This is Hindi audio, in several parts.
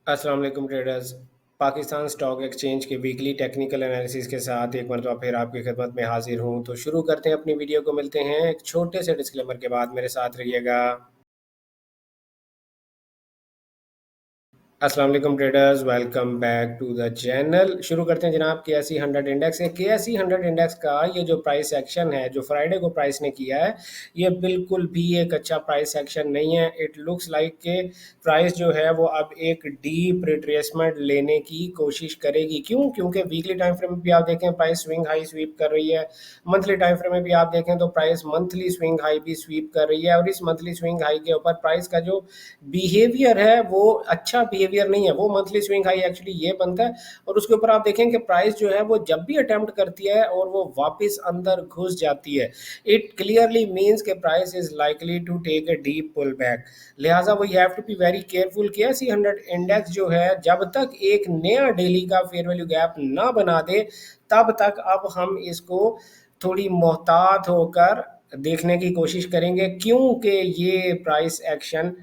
अस्सलाम वालेकुम ट्रेडर्स। पाकिस्तान स्टॉक एक्सचेंज के वीकली टेक्निकल एनालिसिस के साथ एक मरतबा फिर आपकी खिदमत में हाजिर हूं। तो शुरू करते हैं अपनी वीडियो को। मिलते हैं एक छोटे से डिस्क्लेमर के बाद। मेरे साथ रहिएगा। अस्सलाम वालेकुम traders, welcome back to the channel. शुरू करते हैं जनाब के एस 100 इंडेक्स है। के एस 100 इंडेक्स का ये जो प्राइस एक्शन है जो फ्राइडे को प्राइस ने किया है, ये बिल्कुल भी एक अच्छा प्राइस एक्शन नहीं है। इट लुक्स लाइक के प्राइस जो है वो अब एक डीप रिट्रेसमेंट लेने की कोशिश करेगी। क्यों? क्योंकि वीकली टाइम फ्रेम में भी आप देखें प्राइस स्विंग हाई स्वीप कर रही है। मंथली टाइम फ्रेम में भी आप देखें तो प्राइस मंथली स्विंग हाई भी स्वीप कर रही है। और इस मंथली स्विंग हाई के ऊपर प्राइस का जो बिहेवियर है वो अच्छा बिहेवियर नहीं है। वो मंथली स्विंग हाई एक्चुअली ये बनता है और उसके ऊपर आप देखें कि प्राइस जो है वो जब भी अटेम्प्ट करती है और वो वापस अंदर घुस जाती है, इट क्लियरली मीन्स के price is likely to take a deep pull back. लिहाजा we have to be very careful कि एस 100 इंडेक्स जो है जब तक एक नया डेली का फेयर वैल्यू गैप ना बना दे तब तक अब हम इसको थोड़ी मोहतात होकर देखने की कोशिश करेंगे, क्योंकि ये प्राइस एक्शन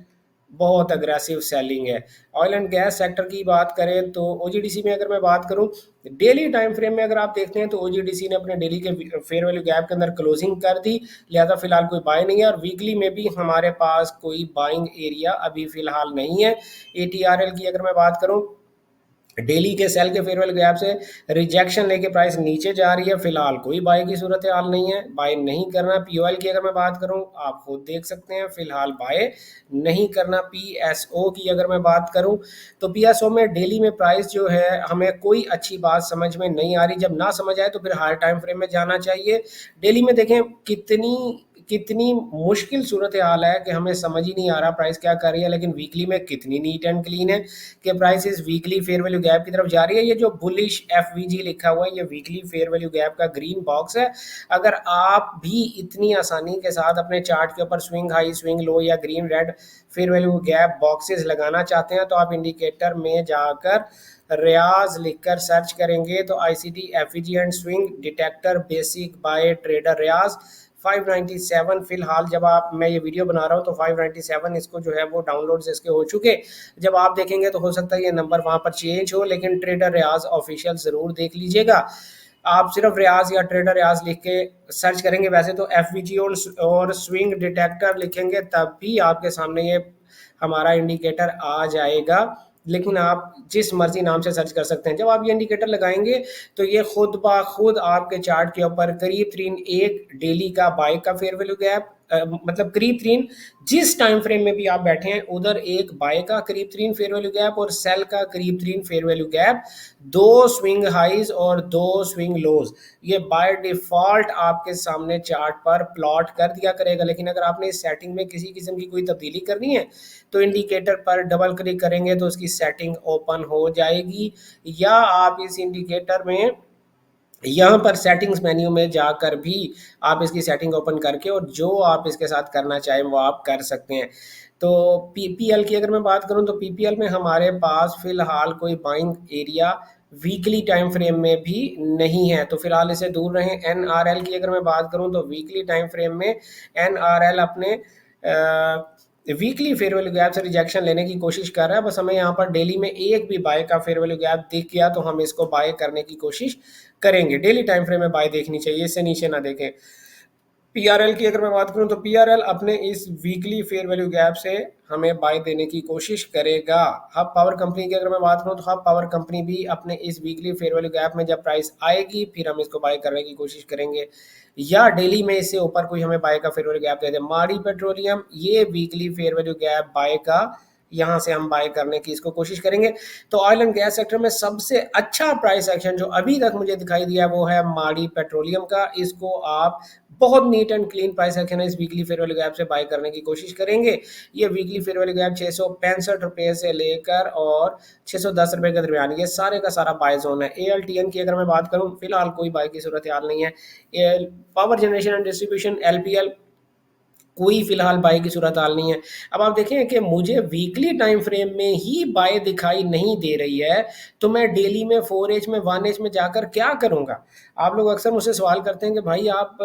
बहुत अग्रेसिव सेलिंग है। ऑयल एंड गैस सेक्टर की बात करें तो ओजीडीसी में अगर मैं बात करूं, डेली टाइम फ्रेम में अगर आप देखते हैं तो ओजीडीसी ने अपने डेली के फेयर वैल्यू गैप के अंदर क्लोजिंग कर दी। लिहाजा फिलहाल कोई बाय नहीं है और वीकली में भी हमारे पास कोई बाइंग एरिया अभी फिलहाल नहीं है। एटीआरएल की अगर मैं बात करूं, डेली के सेल के फेयरवेल गैप से रिजेक्शन लेके प्राइस नीचे जा रही है। फिलहाल कोई बाय की सूरत हाल नहीं है, बाय नहीं करना। पीओएल की अगर मैं बात करूं, आप खुद देख सकते हैं फिलहाल बाय नहीं करना। पीएसओ की अगर मैं बात करूं तो पीएसओ में डेली में प्राइस जो है हमें कोई अच्छी बात समझ में नहीं आ रही। जब ना समझ आए तो फिर हायर टाइम फ्रेम में जाना चाहिए। डेली में देखें कितनी कितनी मुश्किल सूरत हाल है कि हमें समझ ही नहीं आ रहा प्राइस क्या कर रही है। लेकिन वीकली में कितनी नीट एंड क्लीन है कि प्राइस इस वीकली फेयर वैल्यू गैप की तरफ जा रही है। ये जो बुलिश एफवीजी लिखा हुआ है, ये वीकली फेयर वैल्यू गैप का ग्रीन बॉक्स है। अगर आप भी इतनी आसानी के साथ अपने चार्ट के ऊपर स्विंग हाई स्विंग लो या green red fair value gap boxes लगाना चाहते हैं तो आप इंडिकेटर में जाकर रियाज लिखकर सर्च करेंगे तो ICT FEG and swing detector basic by trader Riyaz 597 फिलहाल जब आप मैं ये वीडियो बना रहा हूँ तो 597 इसको जो है वो डाउनलोड्स इसके हो चुके। जब आप देखेंगे तो हो सकता है ये नंबर वहां पर चेंज हो, लेकिन ट्रेडर रियाज ऑफिशियल जरूर देख लीजिएगा। आप सिर्फ रियाज या ट्रेडर रियाज लिख के सर्च करेंगे, वैसे तो एफवीजी और स्विंग डिटेक्टर लिखेंगे तब भी आपके सामने ये हमारा इंडिकेटर आ जाएगा। लेकिन आप जिस मर्जी नाम से सर्च कर सकते हैं। जब आप ये इंडिकेटर लगाएंगे तो ये खुद ब खुद आपके चार्ट के ऊपर करीब तरीन एक डेली का बाय का फेयर वैल्यू गैप, मतलब करीब तरीन जिस टाइम फ्रेम में भी आप बैठे हैं उधर एक बाय का करीब तरीन फेयर वैल्यू गैप और सेल का करीब तरीन फेयर वैल्यू गैप, दो स्विंग हाइज और दो स्विंग लोज, ये बाय डिफॉल्ट आपके सामने चार्ट पर प्लॉट कर दिया करेगा। लेकिन अगर आपने इस सेटिंग में किसी किस्म की कोई तब्दीली करनी है तो इंडिकेटर पर डबल क्लिक करेंगे तो उसकी सेटिंग ओपन हो जाएगी। या आप इस इंडिकेटर में यहाँ पर सेटिंग्स मेन्यू में जाकर भी आप इसकी सेटिंग ओपन करके और जो आप इसके साथ करना चाहें वो आप कर सकते हैं। तो पीपीएल की अगर मैं बात करूं तो पीपीएल में हमारे पास फिलहाल कोई buying area weekly time frame में भी नहीं है, तो फिलहाल इसे दूर रहें। एनआरएल की अगर मैं बात करूं तो वीकली टाइम फ्रेम में एनआरएल अपने वीकली फेयर वैल्यू गैप से रिजेक्शन लेने की कोशिश कर रहा है। बस हमें यहाँ पर डेली में एक भी बाय का फेयर वैल्यू गैप दिख गया तो हम इसको बाय करने की कोशिश करेंगे। डेली टाइम फ्रेम में बाय देखनी चाहिए, इससे नीचे ना देखें। पीआरएल की अगर मैं बात करूं तो पीआरएल अपने इस वीकली फेयर वैल्यू गैप से हमें बाय देने की कोशिश करेगा। हब पावर कंपनी की अगर मैं बात करूं तो हब पावर कंपनी भी अपने इस वीकली फेयर वैल्यू गैप में जब प्राइस आएगी फिर हम इसको बाय करने की कोशिश करेंगे या डेली में इससे ऊपर कोई हमें बाय का फेयर वैल्यू गैप दे दे। मारी पेट्रोलियम ये weekly fair value gap bye का, यहाँ से हम बाय करने की इसको कोशिश करेंगे। तो ऑयल एंड गैस सेक्टर में सबसे अच्छा प्राइस एक्शन जो अभी तक मुझे दिखाई दिया वो है माड़ी पेट्रोलियम का। इसको आप बहुत neat and clean price action है, इस वीकली फेयर वैल्यू गैप से बाय करने की कोशिश करेंगे। ये वीकली फेयर वैल्यू गैप 665 रुपए से लेकर और 610 रुपए के दरमियान ये सारे का सारा बाय जोन है। एएलटीएन की अगर मैं बात करूं फिलहाल कोई बाय की सूरत हाल नहीं है। Power generation and distribution LPL कोई फिलहाल बाय की सूरत हाल नहीं है। अब आप देखें कि मुझे वीकली टाइम फ्रेम में ही बाय दिखाई नहीं दे रही है तो मैं डेली में 4H में 1H में जाकर क्या करूंगा। आप लोग अक्सर मुझसे सवाल करते हैं कि भाई आप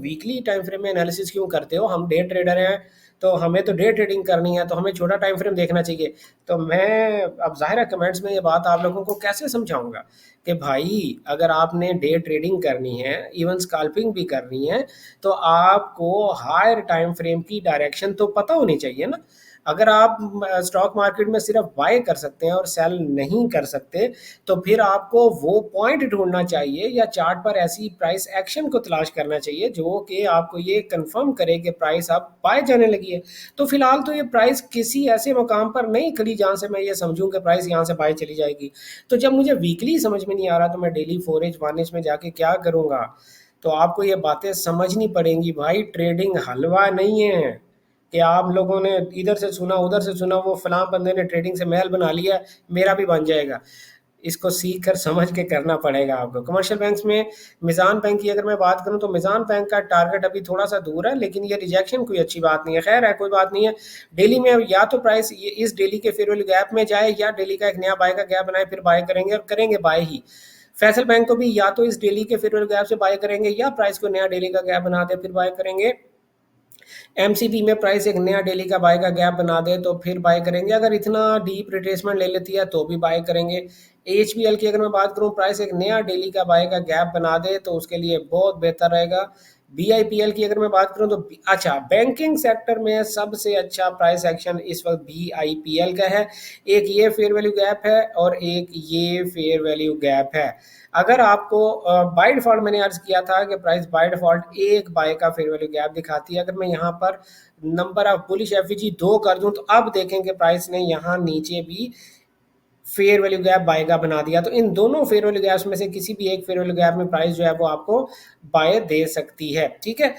वीकली टाइम फ्रेम में एनालिसिस क्यों करते हो, हम डे ट्रेडर हैं तो हमें तो डे ट्रेडिंग करनी है, तो हमें छोटा टाइम फ्रेम देखना चाहिए। तो मैं अब ज़ाहिर है कमेंट्स में ये बात आप लोगों को कैसे समझाऊँगा कि भाई अगर आपने डे ट्रेडिंग करनी है, इवन स्कैल्पिंग भी करनी है, तो आपको हायर टाइम फ्रेम की डायरेक्शन तो पता होनी चाहिए ना। अगर आप स्टॉक मार्केट में सिर्फ बाय कर सकते हैं और सेल नहीं कर सकते, तो फिर आपको वो पॉइंट ढूंढना चाहिए या चार्ट पर ऐसी प्राइस एक्शन को तलाश करना चाहिए जो कि आपको ये कंफर्म करे कि प्राइस अब बाय जाने लगी है। तो फिलहाल तो ये प्राइस किसी ऐसे मुकाम पर नहीं खड़ी जहां से मैं ये समझूं कि प्राइस यहाँ से बाय चली जाएगी। तो जब मुझे वीकली समझ में नहीं आ रहा तो मैं डेली 4H 1H में जाके क्या करूंगा। तो आपको ये बातें समझनी पड़ेंगी भाई, ट्रेडिंग हलवा नहीं है कि आप लोगों ने इधर से सुना उधर से सुना वो फलां बंदे ने ट्रेडिंग से महल बना लिया, मेरा भी बन जाएगा। इसको सीख कर समझ के करना पड़ेगा आपको। कमर्शियल बैंक्स में मिज़ान बैंक की अगर मैं बात करूं तो मिज़ान बैंक का टारगेट अभी थोड़ा सा दूर है, लेकिन ये रिजेक्शन कोई अच्छी बात नहीं है। खैर है, कोई बात नहीं है। डेली में या तो प्राइस ये इस डेली के फेयर वैल्यू गैप में जाए या डेली का एक नया बाय का गैप बनाए, फिर बाय करेंगे और करेंगे बाय ही। फैसल बैंक को भी या तो इस डेली के फेयर वैल्यू गैप से बाय करेंगे या प्राइस को नया डेली का गैप बना दे फिर बाय करेंगे। एमसीबी में प्राइस एक नया डेली का बाय का गैप बना दे तो फिर बाय करेंगे। अगर इतना डीप रिट्रेसमेंट ले लेती है तो भी बाय करेंगे। एचपीएल की अगर मैं बात करूं, प्राइस एक नया डेली का बाय का गैप बना दे तो उसके लिए बहुत बेहतर रहेगा। बीआईपीएल की अगर मैं बात करूं तो अच्छा, बैंकिंग सेक्टर में सबसे अच्छा प्राइस एक्शन इस वक्त बीआईपीएल का है। एक ये फेयर वैल्यू गैप है और एक ये फेयर वैल्यू गैप है। अगर आपको बाय डिफॉल्ट मैंने अर्ज किया था कि प्राइस बाय डिफॉल्ट एक बाय का फेयर वैल्यू गैप दिखाती है। अगर मैं यहाँ पर नंबर ऑफ बुलिश एफवीजी 2 कर दूं तो अब देखें कि प्राइस ने यहाँ नीचे भी फेयर वैल्यू गैप बाय का बना दिया। तो इन दोनों फेयर वैल्यू गैप्स में से किसी भी एक फेयर वैल्यू गैप में प्राइस जो है वो आपको बाय दे सकती है। ठीक है।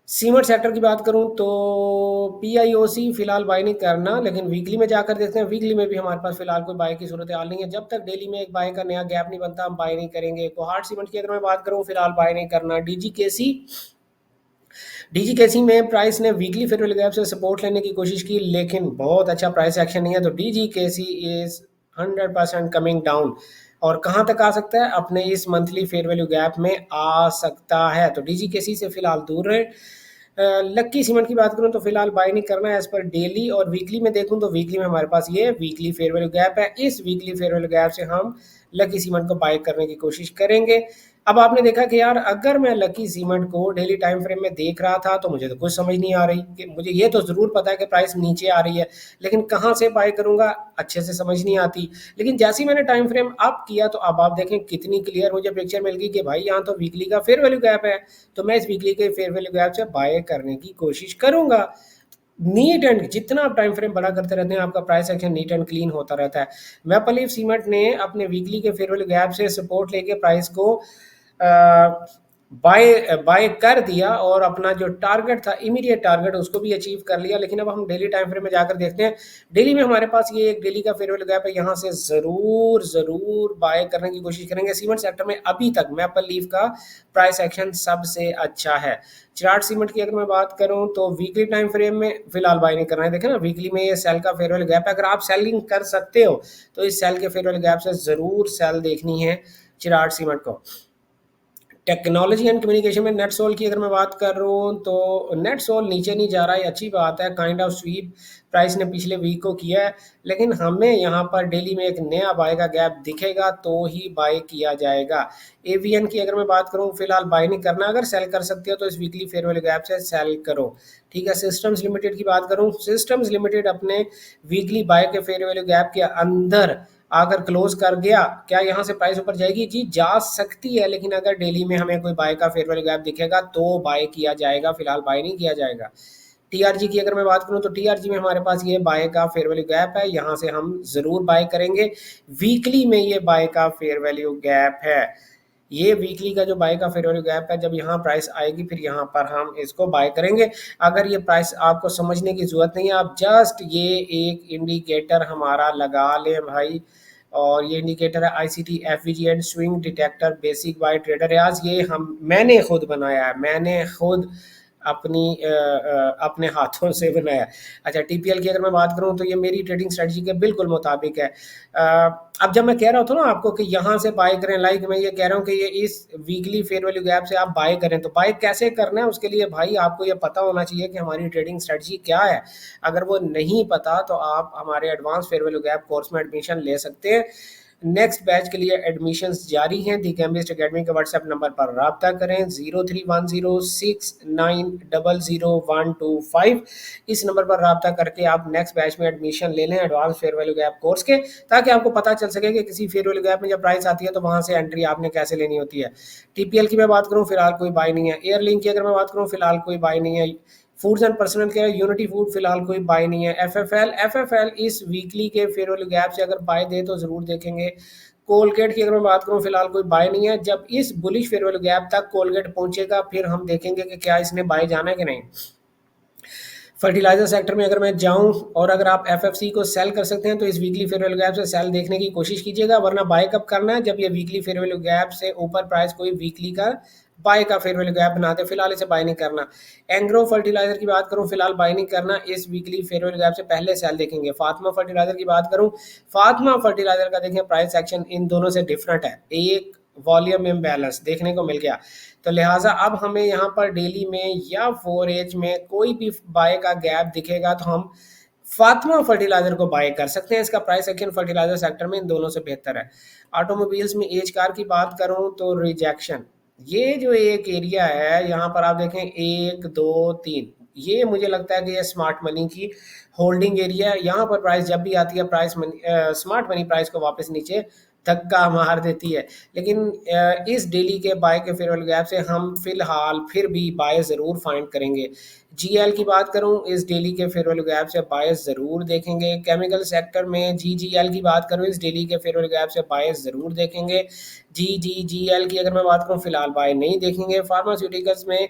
सीमेंट सेक्टर की बात करूं तो पीआईओसी फिलहाल बाय नहीं करना, लेकिन वीकली में जाकर देखते हैं। वीकली में भी हमारे पास फिलहाल कोई बाय की सूरत हाल नहीं है। जब तक डेली में एक बाय का नया गैप नहीं बनता हम बाय नहीं करेंगे। कोहार्ट सीमेंट की अगर मैं बात करूं फिलहाल बाय नहीं करना। डीजीकेसी में प्राइस ने वीकली फेयर वैल्यू गैप से सपोर्ट लेने की कोशिश की, लेकिन बहुत अच्छा प्राइस एक्शन नहीं है। तो डीजीकेसी इज 100% कमिंग डाउन। और कहां तक आ सकता है? अपने इस मंथली फेयर वैल्यू गैप में आ सकता है। तो डीजीकेसी से फिलहाल दूर रहे। लक्की सीमेंट की बात करूं तो फिलहाल बाय नहीं करना है एज पर डेली। और वीकली में देखूं तो वीकली में हमारे पास ये वीकली फेयर वैल्यू गैप है। इस वीकली फेयर वैल्यू गैप से हम लकी सीमेंट को बाय करने की कोशिश करेंगे। अब आपने देखा कि यार अगर मैं लकी सीमेंट को डेली टाइम फ्रेम में देख रहा था तो मुझे तो कुछ समझ नहीं आ रही कि मुझे ये तो ज़रूर पता है कि प्राइस नीचे आ रही है, लेकिन कहाँ से बाय करूंगा अच्छे से समझ नहीं आती। लेकिन जैसे ही मैंने टाइम फ्रेम अप किया तो अब आप देखें कितनी क्लियर मुझे पिक्चर मिल गई कि भाई यहाँ तो वीकली का फेयर वैल्यू गैप है। तो मैं इस वीकली के फेयर वैल्यू गैप से बाय करने की कोशिश करूंगा। नीट एंड जितना आप टाइम फ्रेम बड़ा करते रहते हैं आपका price action neat and clean होता रहता है। मैपल लीफ सीमेंट ने अपने वीकली के फेयर वैल्यू गैप से सपोर्ट लेके प्राइस को बाय बाय कर दिया और अपना जो टारगेट था इमीडिएट टारगेट उसको भी अचीव कर लिया। लेकिन अब हम डेली टाइम फ्रेम में जाकर देखते हैं। डेली में हमारे पास ये एक डेली का फेयर वैल्यू गैप है, यहाँ से ज़रूर ज़रूर बाय करने की कोशिश करेंगे। सीमेंट सेक्टर में अभी तक मैपल लीफ का प्राइस एक्शन सबसे अच्छा है। चिराट सीमेंट की अगर मैं बात करूं तो वीकली टाइम फ्रेम में फिलहाल बाय नहीं करना है। देखें ना वीकली में ये सेल का फेयर वैल्यू गैप है। अगर आप सेलिंग कर सकते हो तो इस सेल के फेयर वैल्यू गैप से ज़रूर सेल देखनी है चिराट सीमेंट को। टेक्नोलॉजी एंड कम्युनिकेशन में नेट सोल की अगर मैं बात कर रहा हूँ तो नेट सोल नीचे नहीं जा रहा है, अच्छी बात है। काइंड ऑफ स्वीप प्राइस ने पिछले वीक को किया है, लेकिन हमें यहाँ पर डेली में एक नया बाय का गैप दिखेगा तो ही बाय किया जाएगा। एवीएन की अगर मैं बात करूँ फिलहाल बाय नहीं करना। अगर सेल कर सकते हो तो इस वीकली फेयर वैल्यू गैप से सेल करो। ठीक है। सिस्टम्स लिमिटेड की बात करूँ, सिस्टम्स लिमिटेड अपने वीकली बाय के फेयर वैल्यू गैप के अंदर अगर क्लोज कर गया, क्या यहाँ से प्राइस ऊपर जाएगी? जी जा सकती है, लेकिन अगर डेली में हमें कोई बाय का फेयर वैल्यू गैप दिखेगा तो बाय किया जाएगा, फिलहाल बाय नहीं किया जाएगा। टीआरजी की अगर मैं बात करूं तो टीआरजी में हमारे पास ये बाय का फेयर वैल्यू गैप है, यहाँ से हम जरूर बाय करेंगे। वीकली में ये बाय का फेयर वैल्यू गैप है। ये वीकली का जो बाय का फेयर वैल्यू गैप है, जब यहाँ प्राइस आएगी फिर यहाँ पर हम इसको बाय करेंगे। अगर ये प्राइस आपको समझने की जरूरत नहीं है, आप जस्ट ये एक इंडिकेटर हमारा लगा लें भाई। और ये इंडिकेटर है ICT FVG and swing detector basic by trader. आज ये हम मैंने खुद बनाया है, मैंने खुद अपने हाथों से बनाया। अच्छा, टीपीएल की अगर मैं बात करूँ तो ये मेरी ट्रेडिंग स्ट्रेटजी के बिल्कुल मुताबिक है। अब जब मैं कह रहा था ना आपको कि यहाँ से बाय करें, लाइक मैं ये कह रहा हूँ कि ये इस वीकली फेयर वैल्यू गैप से आप बाय करें, तो बाय कैसे करना है उसके लिए भाई आपको ये पता होना चाहिए कि हमारी ट्रेडिंग स्ट्रेटजी क्या है। अगर वो नहीं पता तो आप हमारे advance fair value gap course में एडमिशन ले सकते हैं। नेक्स्ट बैच के लिए एडमिशन्स जारी हैं। दी कैम्बिस्ट अकेडमी के व्हाट्सएप नंबर पर रब्ता करें 031069000125। इस नंबर पर रब्ता करके आप नेक्स्ट बैच में एडमिशन ले लें advance fair value gap course के, ताकि आपको पता चल सके कि किसी फेयर वैल्यू गैप में जब प्राइस आती है तो वहाँ से एंट्री आपने कैसे लेनी होती है। टीपीएल की मैं बात करूँ फिलहाल कोई बाय नहीं है। एयरलिंक की अगर मैं बात करूँ फिलहाल कोई बाय नहीं है। Foods and personal care unity food फिलहाल कोई बाय नहीं है। एफएफएल इस वीकली के फेयर वैल्यू गैप से अगर बाय दे तो जरूर देखेंगे। कोलगेट की अगर मैं बात करूं फिलहाल कोई बाय नहीं है। जब इस बुलिश फेयर वैल्यू गैप तक कोलगेट पहुंचेगा फिर हम देखेंगे कि क्या इसने बाय जाना है कि नहीं। फर्टिलाइजर सेक्टर में अगर मैं जाऊं और अगर आप एफएफसी को सेल कर सकते हैं तो इस वीकली फेयर वैल्यू गैप से सेल देखने की कोशिश कीजिएगा, वरना बाय कब करना है, जब ये वीकली फेयर वैल्यू गैप से ऊपर प्राइस कोई वीकली का बाय का फेयर वैल्यू गैप बनाते, फिलहाल इसे बाय नहीं करना। एंग्रो फर्टिलाइजर की बात करूं फिलहाल बाय नहीं करना, इस वीकली फेयर वैल्यू गैप से पहले सेल देखेंगे। फातिमा फर्टिलाइजर की बात करूं, फातिमा फर्टिलाइजर का देखें प्राइस एक्शन इन दोनों से डिफरेंट है, एक वॉल्यूम इम्बैलेंस देखने को मिल गया। तो लिहाजा अब हमें यहाँ पर डेली में या 4H में कोई भी बाय का गैप दिखेगा तो हम फातिमा फर्टिलाइजर को बाय कर सकते हैं। इसका प्राइस एक्शन फर्टिलाइजर सेक्टर में इन दोनों से बेहतर है। ऑटोमोबाइल्स में एज कार की बात करूं तो रिजेक्शन, ये जो एक एरिया है यहाँ पर आप देखें 1 2 3, ये मुझे लगता है कि ये स्मार्ट मनी की होल्डिंग एरिया है। यहाँ पर प्राइस जब भी आती है price money smart money price को वापस नीचे धक्का मार देती है। लेकिन इस डेली के बाय के फेयर वैल्यू गैप से हम फिलहाल फिर भी बाय ज़रूर फाइंड करेंगे। जीएल की बात करूं इस डेली के फेयर वैल्यू गैप से बाय ज़रूर देखेंगे। केमिकल सेक्टर में जीजीएल की बात करूं इस डेली के फेयर वैल्यू गैप से बाय ज़रूर देखेंगे। जीजीजीएल की अगर मैं बात करूं फिलहाल बाय नहीं देखेंगे। फार्मास्यूटिकल्स में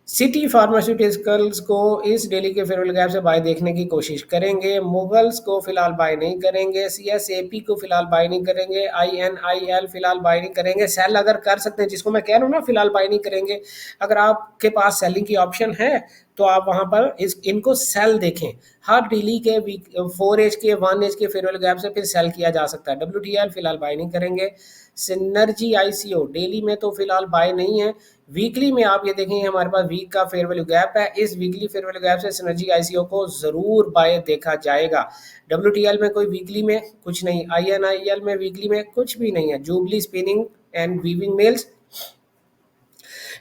सिटी फार्मास्यूटिकल्स को इस डेली के फेयर वैल्यू गैप से बाय देखने की कोशिश करेंगे। मुगल्स को फिलहाल बाय नहीं करेंगे। सीएसएपी को फिलहाल बाय नहीं करेंगे। आईएनआईएल फिलहाल बाय नहीं करेंगे। सेल अगर कर सकते हैं, जिसको मैं कह रहा हूँ ना फिलहाल बाय नहीं करेंगे, अगर आपके पास सेलिंग की ऑप्शन है तो आप वहां पर इनको सेल देखें। हर डेली के वीक 4H के 1H के फेयर वैल्यू गैप से फिर सेल किया जा सकता है। डब्ल्यूटीएल फिलहाल बाय नहीं करेंगे। सिनर्जी आईसीओ डेली में तो फिलहाल बाय नहीं है। वीकली में आप ये देखेंगे हमारे पास वीक का फेयर वैल्यू गैप है, इस वीकली फेयर वैल्यू गैप से सिनर्जी आईसीओ को जरूर बाय देखा जाएगा। डब्ल्यूटीएल में कोई वीकली में कुछ नहीं, आईएनआईएल में वीकली में कुछ भी नहीं है। Jubilee spinning and weaving mills,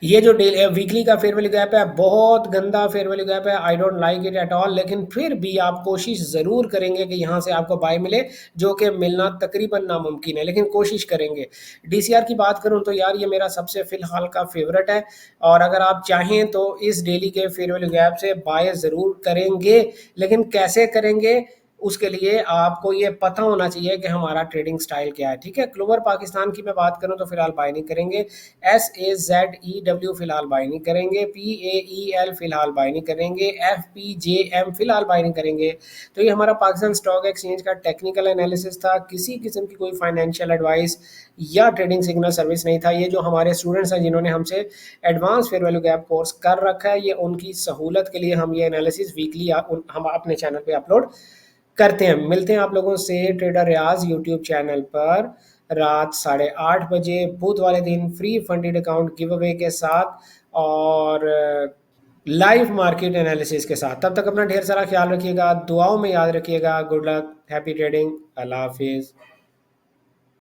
ये जो वीकली का फेयर वैल्यू गैप है बहुत गंदा फेयर वैल्यू गैप है, I don't like it at all. लेकिन फिर भी आप कोशिश ज़रूर करेंगे कि यहाँ से आपको बाय मिले, जो कि मिलना तकरीबन नामुमकिन है, लेकिन कोशिश करेंगे। डीसीआर की बात करूँ तो यार ये मेरा सबसे फ़िलहाल का फेवरेट है, और अगर आप चाहें तो इस डेली के फेयर वैल्यू गैप से बाय ज़रूर करेंगे। लेकिन कैसे करेंगे उसके लिए आपको ये पता होना चाहिए कि हमारा ट्रेडिंग स्टाइल क्या है, ठीक है। क्लोवर पाकिस्तान की मैं बात करूं तो फिलहाल बाय नहीं करेंगे। SAZEW फिलहाल बाय नहीं करेंगे। PAEL फिलहाल बाय नहीं करेंगे। FPJM फिलहाल बाय नहीं करेंगे। तो ये हमारा पाकिस्तान स्टॉक एक्सचेंज का टेक्निकल एनालिसिस था, किसी किस्म की कोई फाइनेंशियल एडवाइस या ट्रेडिंग सिग्नल सर्विस नहीं था। ये जो हमारे स्टूडेंट्स हैं जिन्होंने हमसे advance fair value gap course कर रखा है, ये उनकी सहूलत के लिए हम ये एनालिसिस वीकली हम अपने चैनल पे अपलोड करते हैं। मिलते हैं आप लोगों से ट्रेडर रियाज यूट्यूब चैनल पर रात 8:30 बजे बुध वाले दिन free funded account give away के साथ और लाइव मार्केट एनालिसिस के साथ। तब तक अपना ढेर सारा ख्याल रखिएगा, दुआओं में याद रखिएगा। गुड लक, हैप्पी ट्रेडिंग, अल्लाह हाफिज़।